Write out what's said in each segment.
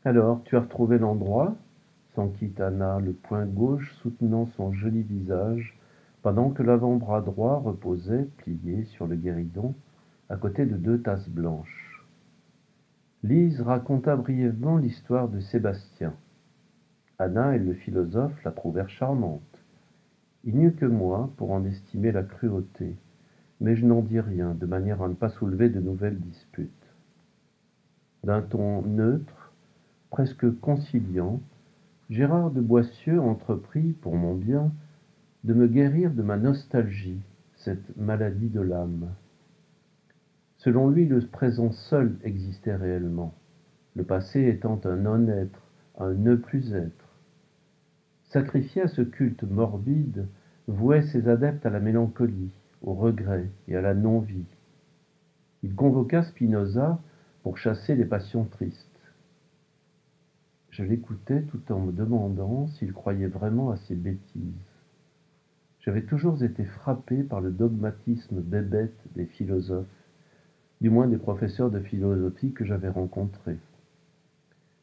Alors, tu as retrouvé l'endroit? S'enquit Anna, le poing gauche soutenant son joli visage, pendant que l'avant-bras droit reposait, plié sur le guéridon, à côté de deux tasses blanches. Lise raconta brièvement l'histoire de Sébastien. Anna et le philosophe la trouvèrent charmante. Il n'y eut que moi pour en estimer la cruauté, mais je n'en dis rien, de manière à ne pas soulever de nouvelles disputes. D'un ton neutre, presque conciliant, Gérard de Boissieu entreprit, pour mon bien, de me guérir de ma nostalgie, cette maladie de l'âme. Selon lui, le présent seul existait réellement, le passé étant un non-être, un ne plus être. Sacrifié à ce culte morbide, vouait ses adeptes à la mélancolie, au regret et à la non-vie. Il convoqua Spinoza pour chasser les passions tristes. Je l'écoutais tout en me demandant s'il croyait vraiment à ces bêtises. J'avais toujours été frappé par le dogmatisme bébête des philosophes, du moins des professeurs de philosophie que j'avais rencontrés.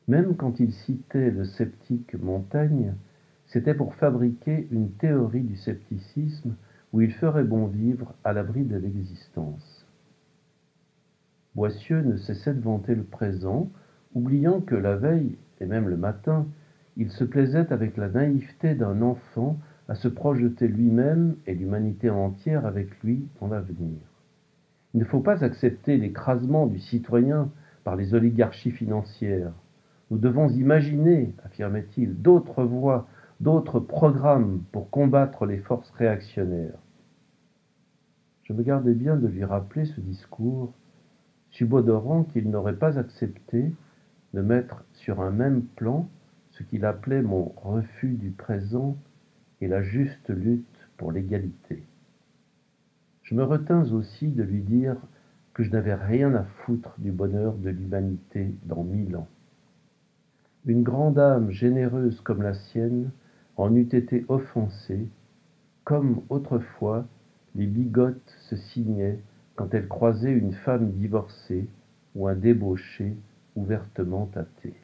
Même quand ils citaient le sceptique Montaigne, c'était pour fabriquer une théorie du scepticisme où il ferait bon vivre à l'abri de l'existence. Boissieu ne cessait de vanter le présent, oubliant que la veille, et même le matin, il se plaisait avec la naïveté d'un enfant à se projeter lui-même et l'humanité entière avec lui dans l'avenir. Il ne faut pas accepter l'écrasement du citoyen par les oligarchies financières. Nous devons imaginer, affirmait-il, d'autres voies, d'autres programmes pour combattre les forces réactionnaires. Je me gardais bien de lui rappeler ce discours, subodorant qu'il n'aurait pas accepté de mettre sur un même plan ce qu'il appelait mon refus du présent et la juste lutte pour l'égalité. Je me retins aussi de lui dire que je n'avais rien à foutre du bonheur de l'humanité dans 1000 ans. Une grande âme généreuse comme la sienne en eût été offensée, comme autrefois les bigotes se signaient quand elles croisaient une femme divorcée ou un débauché ouvertement athée.